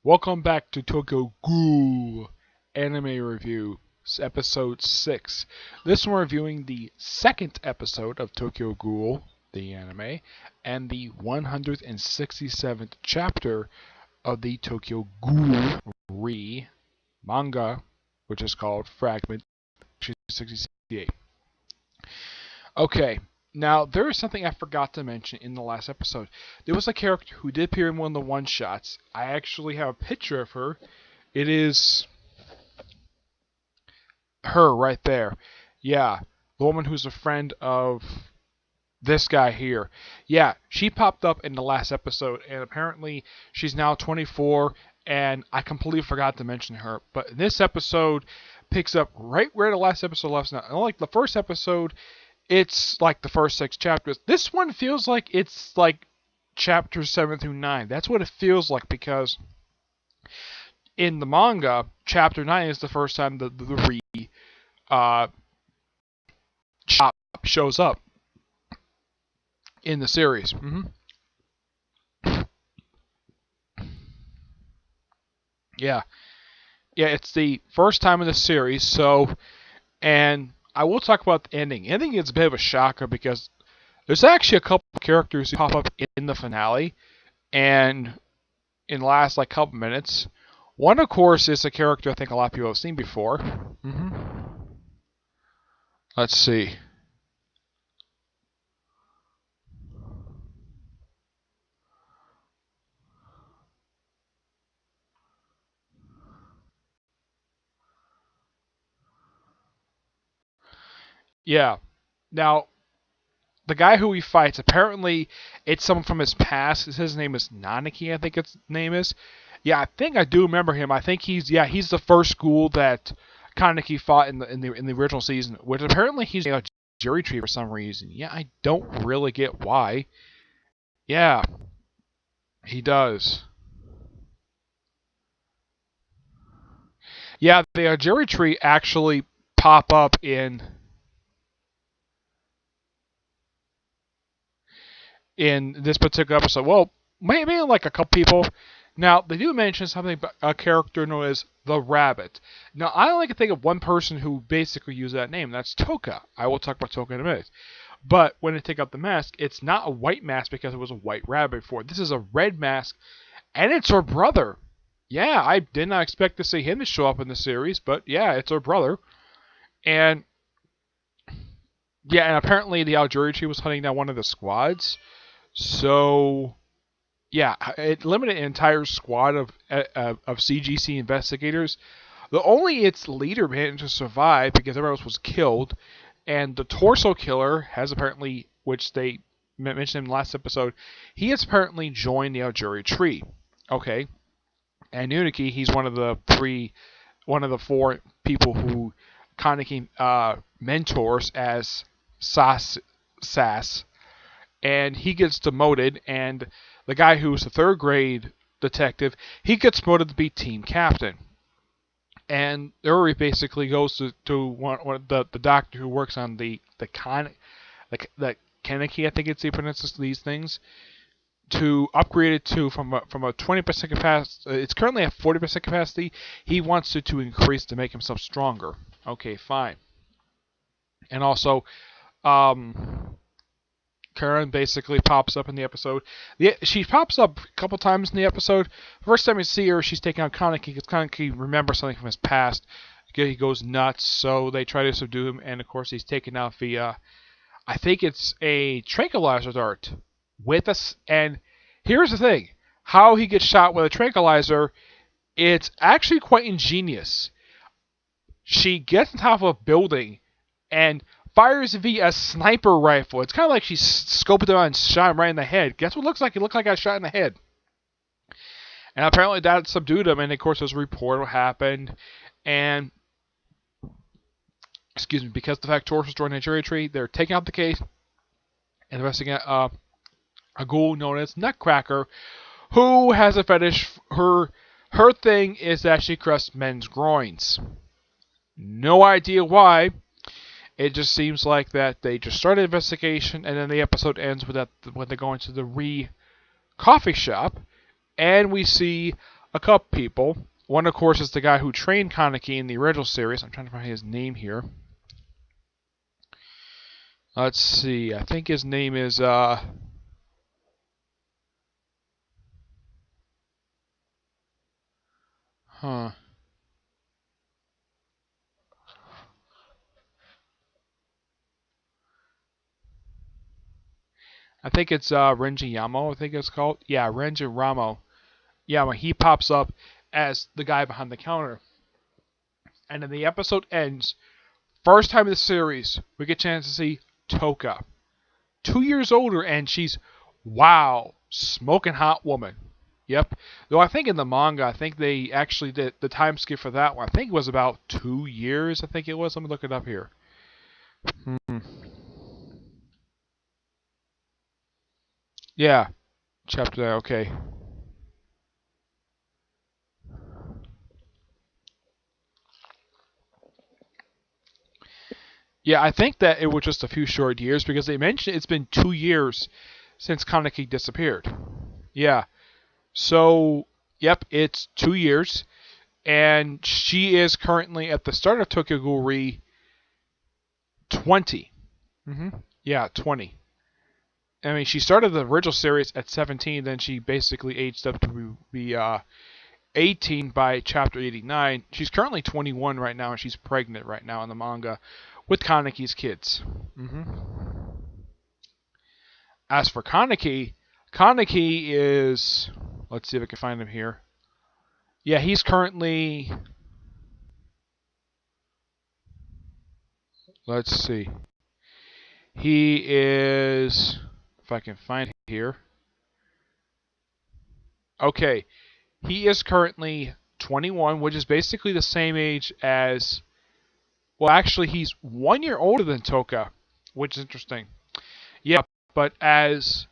Welcome back to Tokyo Ghoul Anime Review, Episode 6. This one we're reviewing the second episode of Tokyo Ghoul, the anime, and the 167th chapter of the Tokyo Ghoul manga, which is called Fragment 68. Okay, now there is something I forgot to mention in the last episode. There was a character who did appear in one of the one-shots. I actually have a picture of her. It is her right there. Yeah, the woman who's a friend of this guy here. Yeah, she popped up in the last episode, and apparently she's now 24, and I completely forgot to mention her. But this episode picks up right where the last episode left. Now, unlike the first episode, it's like the first 6 chapters. This one feels like it's like chapters 7 through 9. That's what it feels like, because in the manga, chapter 9 is the first time the shop shows up in the series. Yeah, it's the first time in the series. So, and I will talk about the ending. Ending is a bit of a shocker because there's actually a couple of characters who pop up in the finale and in the last couple minutes. One, of course, is a character I think a lot of people have seen before. Let's see. Yeah. Now, the guy who he fights, apparently it's someone from his past. His name is Nanaki, I think his name is. Yeah, I think I do remember him. I think he's the first Ghoul that Kaneki fought in the original season, which apparently he's a jury tree for some reason. Yeah, I don't really get why. Yeah, he does. Yeah, the jury tree actually pop up in this particular episode. Well, maybe like a couple people. Now, they do mention something about a character known as the Rabbit. Now, I only can think of one person who basically used that name. That's Toka. I will talk about Toka in a minute. But when they take out the mask, it's not a white mask because it was a white rabbit before. This is a red mask, and it's her brother. Yeah, I did not expect to see him to show up in the series, but yeah, it's her brother. And yeah, and apparently the Algerichi was hunting down one of the squads. So yeah, it limited an entire squad of CGC investigators. Only its leader managed to survive because everyone else was killed, and the torso killer has apparently, which they mentioned in the last episode, he has apparently joined the Algeri. Okay, and Uniki, he's one of the 4 people who Kaneki mentors as Sass, and he gets demoted, and the guy who's the 3rd grade detective, he gets promoted to be team captain. And Uri basically goes to the doctor who works on the Kaneki, I think it's he pronounces these things, to upgrade it to from a 20% capacity. It's currently at 40% capacity. He wants it to increase to make himself stronger. Okay, fine. And also, Karen basically pops up in the episode. She pops up a couple times in the episode. First time you see her, she's taking out Kaneki because Kaneki remembers something from his past. He goes nuts, so they try to subdue him, and of course he's taken out via, I think it's a tranquilizer dart with us. And here's the thing: how he gets shot with a tranquilizer, it's actually quite ingenious. She gets on top of a building and fires via a sniper rifle. It's kind of like she scoped it out and shot him right in the head. Guess what it looks like? It looked like I got shot in the head. And apparently that subdued him, and of course there's a report what happened. And, because the fact Taurus was joining the jury tree, they're taking out the case and investigating a ghoul known as Nutcracker, who has a fetish. Her thing is that she crusts men's groins. No idea why. It just seems like that they just started an investigation, and then the episode ends with that when they go into the coffee shop, and we see a couple people. One, of course, is the guy who trained Kaneki in the original series. I'm trying to find his name here. Let's see. I think his name is huh. I think it's Renji Yamo, I think it's called. Yeah, Renji Ramo. Yeah, when he pops up as the guy behind the counter. And then the episode ends. First time in the series, we get a chance to see Toka. 2 years older, and she's, wow, smoking hot woman. Yep. Though I think in the manga, I think they actually did the time skip for that one. I think it was about 2 years. I think it was. Let me look it up here. Yeah. Chapter that. Okay. Yeah, I think that it was just a few short years because they mentioned it's been 2 years since Kaneki disappeared. Yeah. So, yep, it's 2 years. And she is currently at the start of Tokyo Ghoul Re 20. Yeah, 20. I mean, she started the original series at 17, then she basically aged up to be 18 by chapter 89. She's currently 21 right now, and she's pregnant right now in the manga with Kaneki's kids. As for Kaneki, Kaneki is. Let's see if I can find him here. Yeah, he's currently. Let's see. He is. If I can find it here. Okay, he is currently 21, which is basically the same age as. Well, actually, he's 1 year older than Toka, which is interesting. Yeah, but as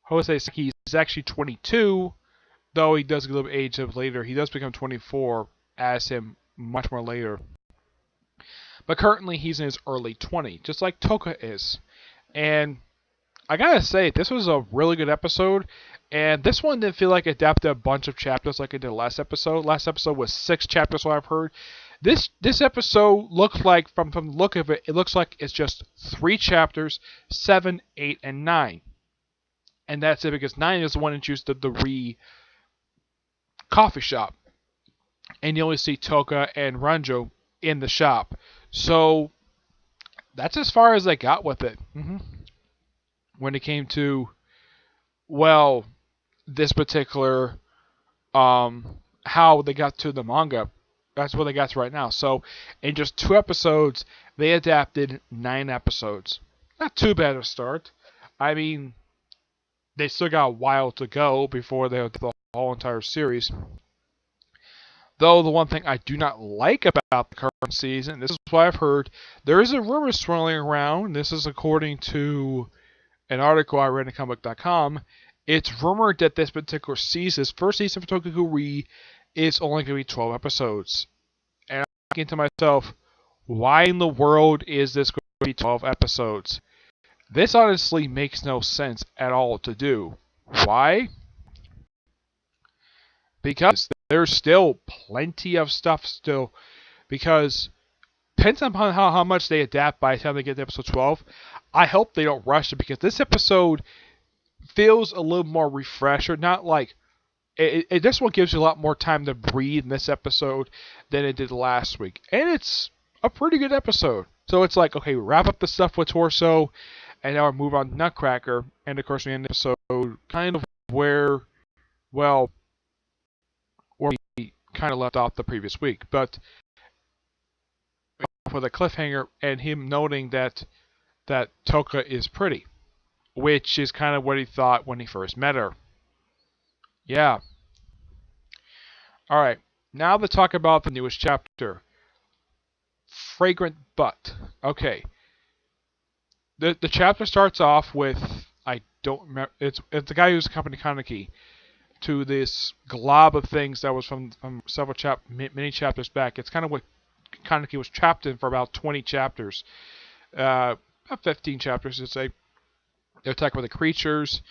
Jose said, he's actually 22, though he does get a little bit age up later. He does become 24 as him much more later. But currently, he's in his early 20s, just like Toka is. And I gotta say, this was a really good episode. And this one didn't feel like it adapted a bunch of chapters like it did last episode. Last episode was 6 chapters, what I've heard. This episode looks like, from the look of it, it looks like it's just 3 chapters, 7, 8, and 9. And that's it because 9 is the one introduced the Re coffee shop. And you only see Toka and Ranjo in the shop. So that's as far as I got with it. When it came to, well, this particular how they got to the manga. That's what they got to right now. So in just 2 episodes, they adapted 9 episodes. Not too bad of a start. I mean, they still got a while to go before they have the whole entire series. Though the one thing I do not like about the current season, this is what I've heard, there is a rumor swirling around. This is according to an article I read in comic.com. It's rumored that this particular season, this first season for Tokyo Ghoul Re, is only going to be 12 episodes. And I'm thinking to myself, why in the world is this going to be 12 episodes? This honestly makes no sense at all to do. Why? Because there's still plenty of stuff still. Because depends upon how much they adapt by the time they get to episode 12. I hope they don't rush it because this episode feels a little more refresher. Not like this one gives you a lot more time to breathe in this episode than it did last week, and it's a pretty good episode. So it's like, okay, wrap up the stuff with Torso, and now we move on to Nutcracker, and of course we end the episode kind of where, well, where we kind of left off the previous week, but with a cliffhanger and him noting that Toka is pretty, which is kind of what he thought when he first met her. Yeah. Alright, now to talk about the newest chapter. Fragrant Butt. Okay. The chapter starts off with, I don't remember, it's the guy who's accompanied Kaneki to this glob of things that was from several many chapters back. It's kind of what Kaneki was trapped in for about 20 chapters. About 15 chapters, I'd say. They're attacked by the creatures.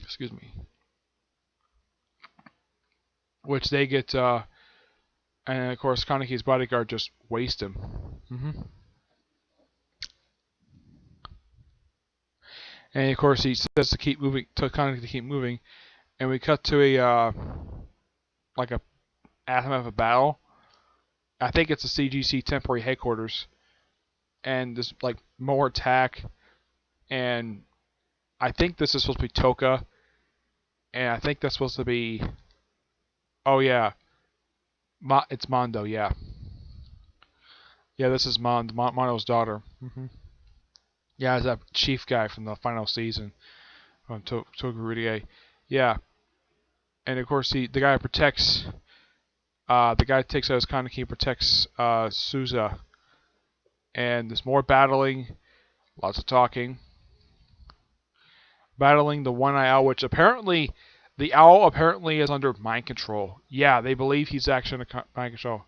Excuse me. which they get, and of course Kaneki's bodyguard just waste him. And of course he says to keep moving, to Kaneki to keep moving, and we cut to a like a aftermath of a battle. I think it's a CGC temporary headquarters, and there's like more attack, and I think this is supposed to be Toka, and I think that's supposed to be, oh yeah, it's Mondo, yeah. Yeah, this is Mondo's daughter. Yeah, it's that chief guy from the final season from Tokurudia. Yeah, and of course the guy protects, the guy takes out his Kaneki, protects Souza, and there's more battling, lots of talking. Battling the one-eye owl, which apparently, the owl apparently is under mind control. Yeah, they believe he's actually under mind control.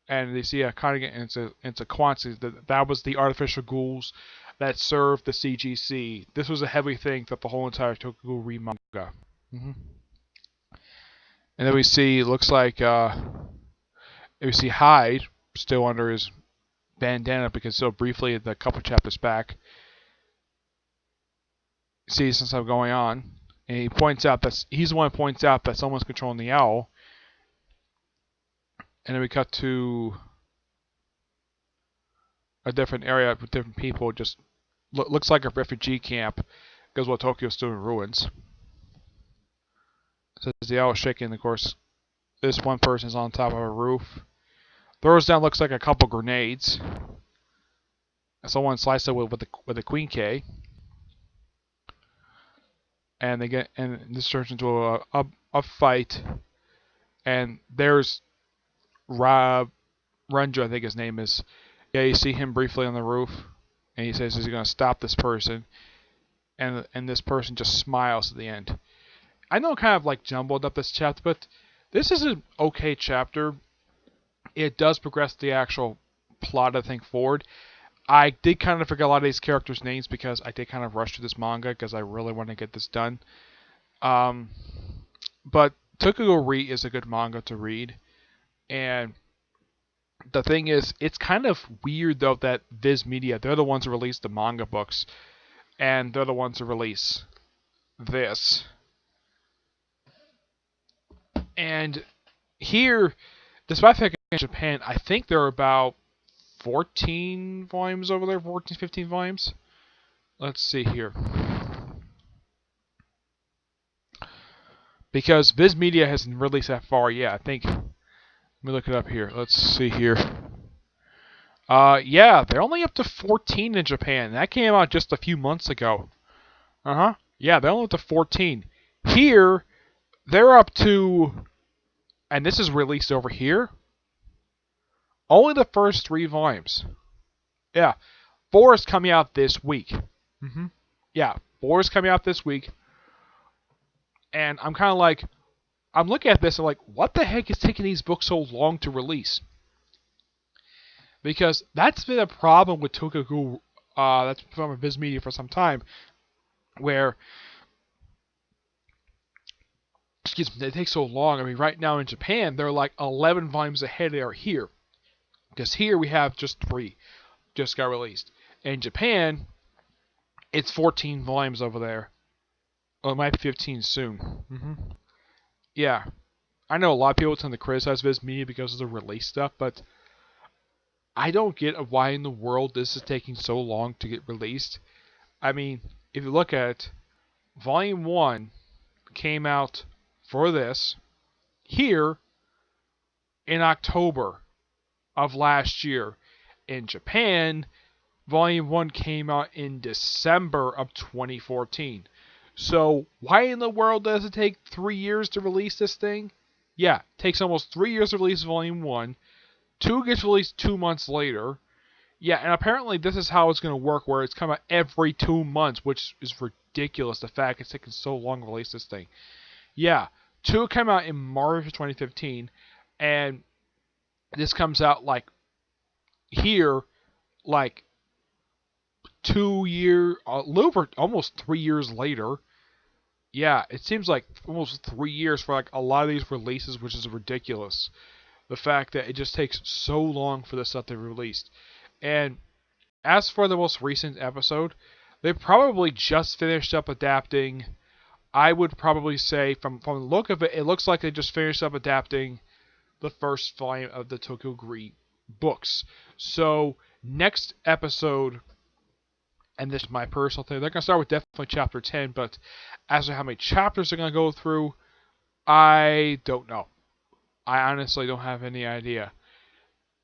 And they see a Kaneki into quantity. That was the artificial ghouls that served the CGC. This was a heavy thing that the whole entire Tokyo Ghoul manga. And then we see, looks like, we see Hyde still under his bandana because so briefly the couple chapters back, sees something going on, and he points out that he's the one who points out that someone's controlling the owl. And then we cut to a different area with different people. Just looks like a refugee camp, because while Tokyo's still in ruins. Says the owl is shaking. Of course, this one person's on top of a roof. Throws down, looks like a couple grenades. Someone sliced it with a Queen K. And this turns into a fight. And there's Renjo, I think his name is. Yeah, you see him briefly on the roof, and he says he's going to stop this person, and this person just smiles at the end. I know I kind of like jumbled up this chapter, but this is an okay chapter. It does progress the actual plot of the thing forward. I did kind of forget a lot of these characters' names because I did kind of rush through this manga because I really want to get this done. But Tokyo Re is a good manga to read, and the thing is, it's kind of weird though that Viz Media, they're the ones who release the manga books, and they're the ones who release this. And here, despite the fact in Japan, I think there are about 14 volumes over there, 14, 15 volumes. Let's see here. Because Viz Media hasn't released that far yet. I think, let me look it up here. Let's see here. Yeah, they're only up to 14 in Japan. That came out just a few months ago. Yeah, they're only up to 14. Here, they're up to, and this is released over here, only the first 3 volumes. Yeah, 4 is coming out this week. Yeah, 4 is coming out this week. And I'm kind of like, I'm looking at this and like, what the heck is taking these books so long to release? Because that's been a problem with Tokyo Ghoul, that's from Viz Media for some time, where, excuse me, they take so long. I mean, right now in Japan, they're like 11 volumes ahead they are here. Because here we have just 3, just got released. In Japan, it's 14 volumes over there. Oh, it might be 15 soon. Yeah. I know a lot of people tend to criticize Viz Media because of the release stuff, but I don't get why in the world this is taking so long to get released. I mean, if you look at it, Volume 1 came out for this here in October of last year. In Japan, Volume 1 came out in December of 2014. So, why in the world does it take 3 years to release this thing? Yeah, it takes almost 3 years to release Volume 1. 2 gets released 2 months later. Yeah, and apparently this is how it's going to work, where it's coming out every 2 months, which is ridiculous, the fact it's taking so long to release this thing. Yeah, 2 came out in March of 2015, and this comes out, like, here, like, 2 years, a little over almost 3 years later. yeah, it seems like almost 3 years for like a lot of these releases, which is ridiculous. The fact that it just takes so long for the stuff to be released. And as for the most recent episode, they probably just finished up adapting. I would probably say, from the look of it, it looks like they just finished up adapting the first volume of the Tokyo Ghoul books. So next episode, and this is my personal thing, they're gonna start with definitely chapter 10, but as to how many chapters they're gonna go through, I don't know. I honestly don't have any idea.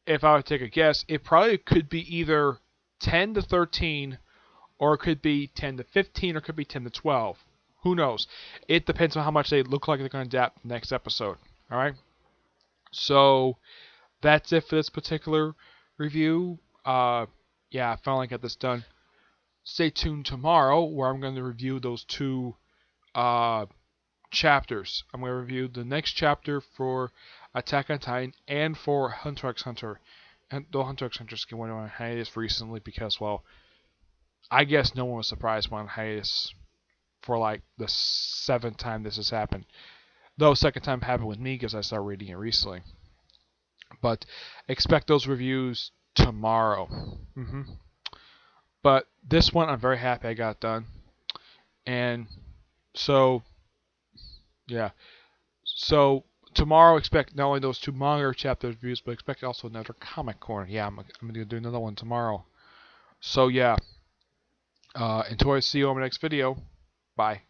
If I would take a guess, it probably could be either 10 to 13, or it could be 10 to 15, or it could be 10 to 12. Who knows? It depends on how much they look like they're going to adapt the next episode. Alright? So, that's it for this particular review. Yeah, I finally got this done. Stay tuned tomorrow, where I'm going to review those two chapters. I'm going to review the next chapter for Attack on Titan and for Hunter x Hunter. And the Hunter x Hunter went on hiatus recently because, well, I guess no one was surprised when on hiatus for like the 7th time this has happened. Though second time happened with me because I started reading it recently. But expect those reviews tomorrow. But this one I'm very happy I got done. And so, yeah. So tomorrow expect not only those two manga chapter reviews, but expect also another comic corner. Yeah, I'm going to do another one tomorrow. So yeah. Until I see you on my next video. Bye.